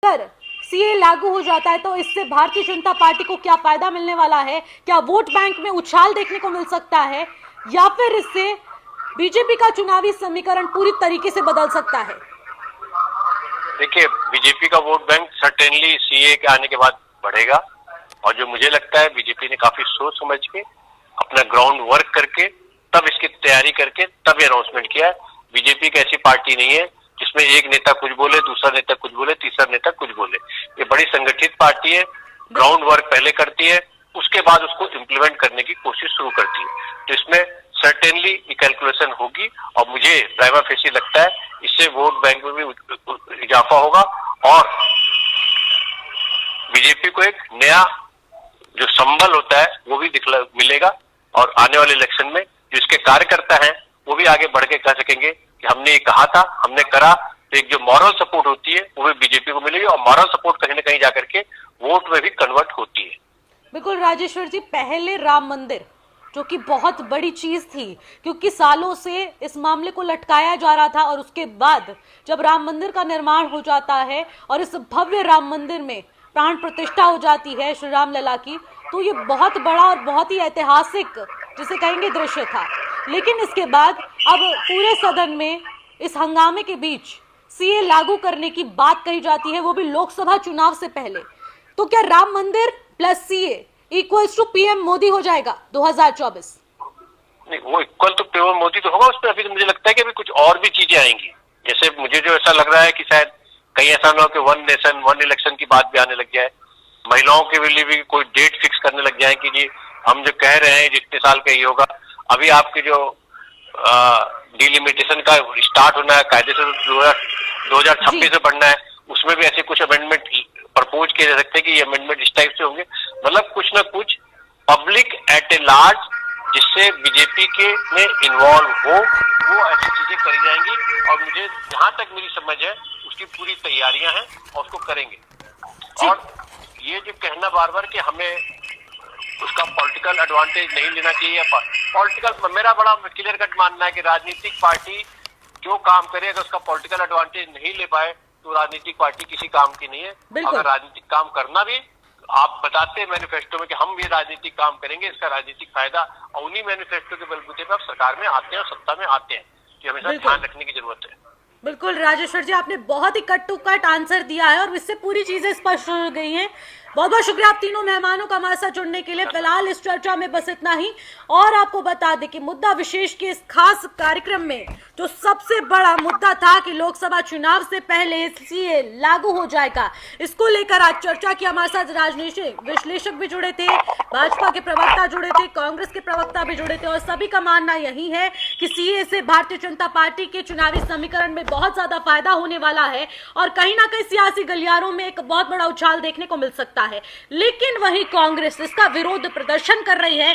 अगर सीए लागू हो जाता है तो इससे भारतीय जनता पार्टी को क्या फायदा मिलने वाला है? क्या वोट बैंक में उछाल देखने को मिल सकता है या फिर इससे बीजेपी का चुनावी समीकरण पूरी तरीके से बदल सकता है? देखिए, बीजेपी का वोट बैंक सर्टेनली सीए के आने के बाद बढ़ेगा और जो मुझे लगता है बीजेपी ने काफी सोच समझ के अपना ग्राउंड वर्क करके तब इसकी तैयारी करके तब ये अनाउंसमेंट किया है। बीजेपी की ऐसी पार्टी नहीं है जिसमें एक नेता कुछ बोले, दूसरा नेता कुछ बोले, तीसरा नेता कुछ बोले। ये बड़ी संगठित पार्टी है, ग्राउंड वर्क पहले करती है, उसके बाद उसको इम्प्लीमेंट करने की कोशिश शुरू करती है। तो इसमें सर्टेनली कैलकुलेशन होगी और मुझे प्राइमा फेसी लगता है इससे वोट बैंक में भी इजाफा होगा और बीजेपी को एक नया जो संबल होता है वो भी मिलेगा और आने वाले इलेक्शन में जो इसके कार्यकर्ता हैं वो भी आगे बढ़ के कह सकेंगे कि हमने ये कहा था, हमने करा। तो एक जो मॉरल सपोर्ट होती है वो भी बीजेपी को मिलेगी और मॉरल सपोर्ट कहीं ना कहीं जाकर के वोट में भी कन्वर्ट होती है। बिल्कुल राजेश्वर जी, पहले राम मंदिर जो कि बहुत बड़ी चीज थी क्योंकि सालों से इस मामले को लटकाया जा रहा था और उसके बाद जब राम मंदिर का निर्माण हो जाता है और इस भव्य राम मंदिर में प्राण प्रतिष्ठा हो जाती है श्री राम लला की, तो ये बहुत बड़ा और बहुत ही ऐतिहासिक जिसे कहेंगे दृश्य था। लेकिन इसके बाद अब पूरे सदन में इस हंगामे के बीच सीए लागू करने की बात कही जाती है, वो भी लोकसभा चुनाव से पहले। तो क्या Ram Mandir plus CA equals to PM Modi हो जाएगा 2024? नहीं, वो इक्वल तो पीएम मोदी तो होगा, उसमें अभी तो मुझे लगता है कि अभी कुछ और भी चीजें आएंगी। जैसे मुझे जो ऐसा लग रहा है कि शायद कहीं ऐसा ना हो कि वन नेशन वन इलेक्शन की बात भी आने लग जाए, महिलाओं के लिए भी कोई डेट फिक्स करने लग जाए कि जी हम जो कह रहे हैं जितने साल का ये होगा। अभी आपके जो डिलिमिटेशन का स्टार्ट होना है कायदे से 2026 में बढ़ना है, उसमें भी ऐसे कुछ अमेंडमेंट प्रपोज किए जा सकते हैं कि ये अमेंडमेंट इस टाइप से होंगे। मतलब कुछ ना कुछ पब्लिक एट ए लार्ज जिससे बीजेपी के में इन्वॉल्व हो वो ऐसी चीजें करी जाएंगी और मुझे जहां तक मेरी समझ है उसकी पूरी तैयारियां हैं और उसको करेंगे। और ये जो कहना बार बार कि हमें उसका पॉलिटिकल एडवांटेज नहीं लेना चाहिए, पॉलिटिकल मेरा बड़ा क्लियर कट मानना है कि राजनीतिक पार्टी जो काम करे अगर उसका पॉलिटिकल एडवांटेज नहीं ले पाए तो राजनीतिक पार्टी किसी काम की नहीं है। अगर राजनीतिक काम करना भी आप बताते हैं मैनिफेस्टो में कि हम भी राजनीतिक काम करेंगे, इसका राजनीतिक फायदा और उन्हीं मैनिफेस्टो के बलबूते पर आप सरकार में आते हैं और सत्ता में आते हैं, ये हमेशा ध्यान रखने की जरूरत है। बिल्कुल राजेश्वर जी, आपने बहुत ही कट टू कट आंसर दिया है और इससे पूरी चीजें स्पष्ट हो गई हैं। बहुत बहुत शुक्रिया आप तीनों मेहमानों का हमारे साथ जुड़ने के लिए। फिलहाल इस चर्चा में बस इतना ही और आपको बता दें कि मुद्दा विशेष के इस खास कार्यक्रम में जो सबसे बड़ा मुद्दा था कि लोकसभा चुनाव से पहले सीए लागू हो जाएगा, इसको लेकर आज चर्चा की। हमारे साथ राजनीतिक विश्लेषक भी जुड़े थे, भाजपा के प्रवक्ता जुड़े थे, कांग्रेस के प्रवक्ता भी जुड़े थे और सभी का मानना यही है कि सीए से भारतीय जनता पार्टी के चुनावी समीकरण में बहुत ज्यादा फायदा होने वाला है और कहीं ना कहीं सियासी गलियारों में एक बहुत बड़ा उछाल देखने को मिल सकता है। लेकिन वहीं कांग्रेस इसका विरोध प्रदर्शन कर रही है।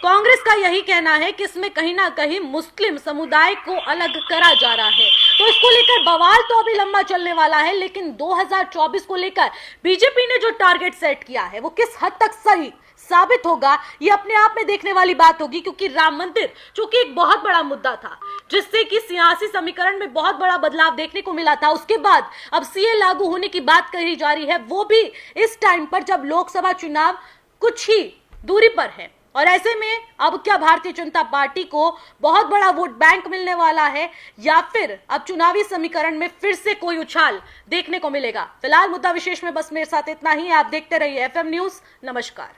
कांग्रेस का यही कहना है कि इसमें कहीं ना कहीं मुस्लिम समुदाय को अलग करा जा रहा है, तो इसको लेकर बवाल तो अभी लंबा चलने वाला है। लेकिन 2024 को लेकर बीजेपी ने जो टारगेट सेट किया है वो किस हद तक सही साबित होगा ये अपने आप में देखने वाली बात होगी, क्योंकि राम मंदिर जो कि एक बहुत बड़ा मुद्दा था जिससे कि सियासी समीकरण में बहुत बड़ा बदलाव देखने को मिला था, उसके बाद अब सीए लागू होने की बात कही जा रही है, वो भी इस टाइम पर जब लोकसभा चुनाव कुछ ही दूरी पर है। और ऐसे में अब क्या भारतीय जनता पार्टी को बहुत बड़ा वोट बैंक मिलने वाला है या फिर अब चुनावी समीकरण में फिर से कोई उछाल देखने को मिलेगा? फिलहाल मुद्दा विशेष में बस मेरे साथ इतना ही। आप देखते रहिए एफएम न्यूज। नमस्कार।